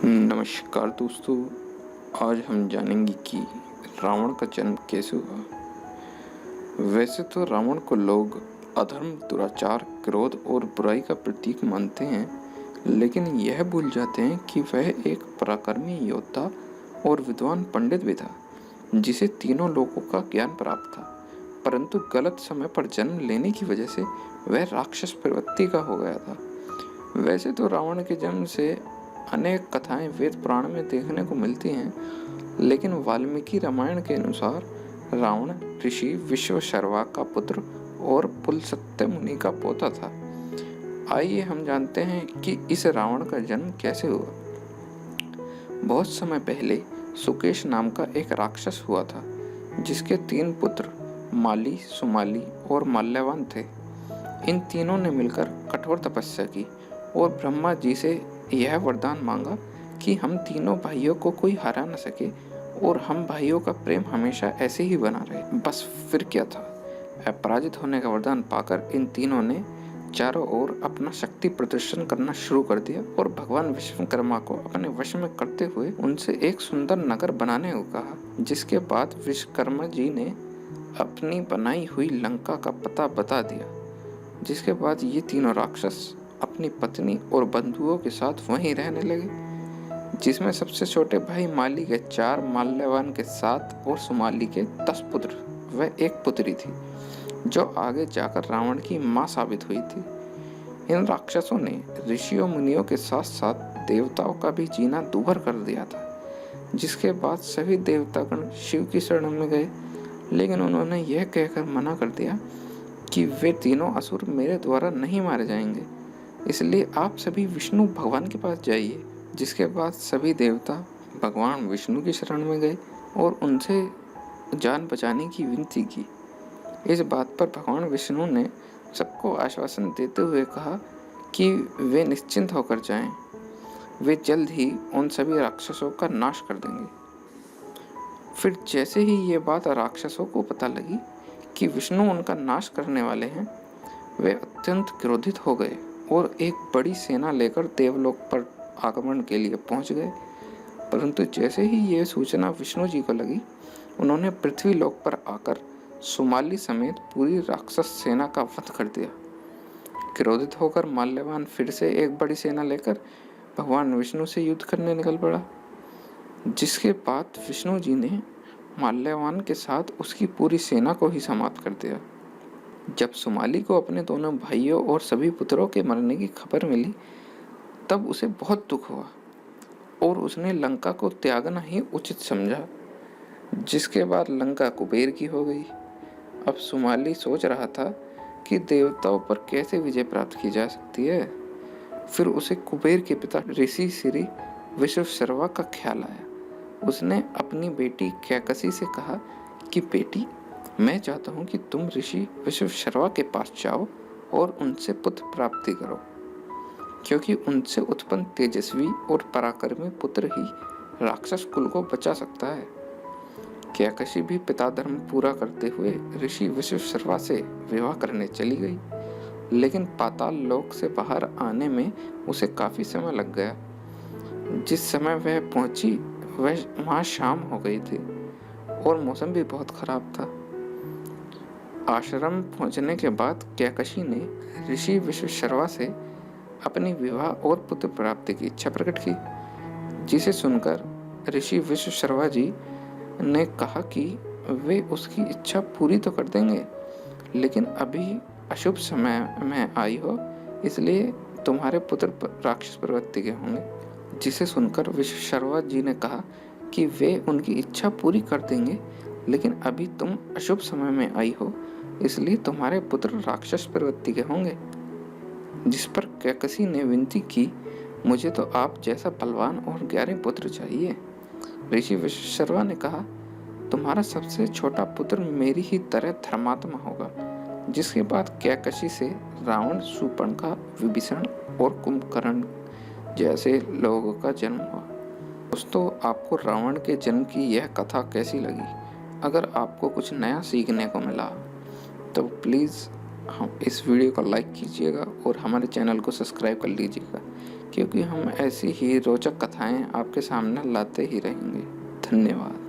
नमस्कार दोस्तों, आज हम जानेंगे कि रावण का जन्म कैसे हुआ। वैसे तो रावण को लोग अधर्म, दुराचार, क्रोध और बुराई का प्रतीक मानते हैं, लेकिन यह भूल जाते हैं कि वह एक पराक्रमी योद्धा और विद्वान पंडित भी था, जिसे तीनों लोगों का ज्ञान प्राप्त था। परंतु गलत समय पर जन्म लेने की वजह से वह राक्षस प्रवृत्ति का हो गया था। वैसे तो रावण के जन्म से अनेक कथाएं वेद पुराण में देखने को मिलती हैं, लेकिन वाल्मीकि रामायण के अनुसार रावण ऋषि विश्वशर्वा का पुत्र और पुलस्त्य मुनि का पोता था। आइए हम जानते हैं कि इस रावण का जन्म कैसे हुआ। बहुत समय पहले सुकेश नाम का एक राक्षस हुआ था, जिसके 3 पुत्र माली, सुमाली और माल्यवान थे। इन तीनों ने मिलकर कठोर तपस्या की और ब्रह्मा जी से यह वरदान मांगा कि हम तीनों भाइयों को कोई हरा न सके और हम भाइयों का प्रेम हमेशा ऐसे ही बना रहे। बस फिर क्या था, अपराजित होने का वरदान पाकर इन तीनों ने चारों ओर अपना शक्ति प्रदर्शन करना शुरू कर दिया और भगवान विश्वकर्मा को अपने वश में करते हुए उनसे एक सुंदर नगर बनाने को कहा। जिसके बाद विश्वकर्मा जी ने अपनी बनाई हुई लंका का पता बता दिया। जिसके बाद ये तीनों राक्षस अपनी पत्नी और बंधुओं के साथ वहीं रहने लगे, जिसमें सबसे छोटे भाई माली के 4, माल्यवान के 7 और सुमाली के 10 पुत्र व एक पुत्री थी, जो आगे जाकर रावण की मां साबित हुई थी। इन राक्षसों ने ऋषियों मुनियों के साथ साथ देवताओं का भी जीना दूभर कर दिया था। जिसके बाद सभी देवतागण शिव की शरण में गए, लेकिन उन्होंने यह कहकर मना कर दिया कि वे तीनों असुर मेरे द्वारा नहीं मारे जाएंगे, इसलिए आप सभी विष्णु भगवान के पास जाइए। जिसके बाद सभी देवता भगवान विष्णु की शरण में गए और उनसे जान बचाने की विनती की। इस बात पर भगवान विष्णु ने सबको आश्वासन देते हुए कहा कि वे निश्चिंत होकर जाएं, वे जल्द ही उन सभी राक्षसों का नाश कर देंगे। फिर जैसे ही ये बात राक्षसों को पता लगी कि विष्णु उनका नाश करने वाले हैं, वे अत्यंत क्रोधित हो गए और एक बड़ी सेना लेकर देवलोक पर आक्रमण के लिए पहुंच गए। परंतु जैसे ही यह सूचना विष्णु जी को लगी, उन्होंने पृथ्वी लोक पर आकर सुमाली समेत पूरी राक्षस सेना का वध कर दिया। क्रोधित होकर माल्यवान फिर से एक बड़ी सेना लेकर भगवान विष्णु से युद्ध करने निकल पड़ा। जिसके बाद विष्णु जी ने माल्यवान के साथ उसकी पूरी सेना को ही समाप्त कर दिया। जब सुमाली को अपने दोनों भाइयों और सभी पुत्रों के मरने की खबर मिली, तब उसे बहुत दुख हुआ और उसने लंका को त्यागना ही उचित समझा। जिसके बाद लंका कुबेर की हो गई। अब सुमाली सोच रहा था कि देवताओं पर कैसे विजय प्राप्त की जा सकती है। फिर उसे कुबेर के पिता ऋषि श्री विश्वशर्वा का ख्याल आया। उसने अपनी बेटी कैकसी से कहा कि बेटी, मैं चाहता हूँ कि तुम ऋषि विश्वशर्वा के पास जाओ और उनसे पुत्र प्राप्ति करो, क्योंकि उनसे उत्पन्न तेजस्वी और पराक्रमी पुत्र ही राक्षस कुल को बचा सकता है। कैकसी भी पिता धर्म पूरा करते हुए ऋषि विश्वशर्वा से विवाह करने चली गई, लेकिन पाताल लोक से बाहर आने में उसे काफी समय लग गया। जिस समय वह पहुंची, वह वहां शाम हो गई थी और मौसम भी बहुत खराब था। आश्रम पहुंचने के बाद कैकसी ने ऋषि विश्वशर्वा से अपनी विवाह और पुत्र प्राप्ति की इच्छा प्रकट की। जिसे सुनकर ऋषि विश्वशर्वा जी ने कहा कि वे उसकी इच्छा पूरी तो कर देंगे, लेकिन अभी अशुभ समय में आई हो, इसलिए तुम्हारे पुत्र राक्षस प्रवृत्ति के होंगे। जिसे सुनकर विश्वशर्वा जी ने कहा कि वे उनकी इच्छा पूरी कर देंगे, लेकिन अभी तुम अशुभ समय में आई हो, इसलिए तुम्हारे पुत्र राक्षस प्रवृत्ति के होंगे। जिस पर कैकसी ने विनती की, मुझे तो आप जैसा बलवान और ज्ञानी पुत्र चाहिए। ऋषि विश्वशर्वा ने कहा, तुम्हारा सबसे छोटा पुत्र मेरी ही तरह धर्मात्मा होगा। जिसके बाद कैकसी से रावण, शूर्पणखा, विभीषण और कुंभकर्ण जैसे लोगों का जन्म हुआ। दोस्तों, आपको रावण के जन्म की यह कथा कैसी लगी? अगर आपको कुछ नया सीखने को मिला तो प्लीज़ हम इस वीडियो को लाइक कीजिएगा और हमारे चैनल को सब्सक्राइब कर लीजिएगा, क्योंकि हम ऐसी ही रोचक कथाएं आपके सामने लाते ही रहेंगे। धन्यवाद।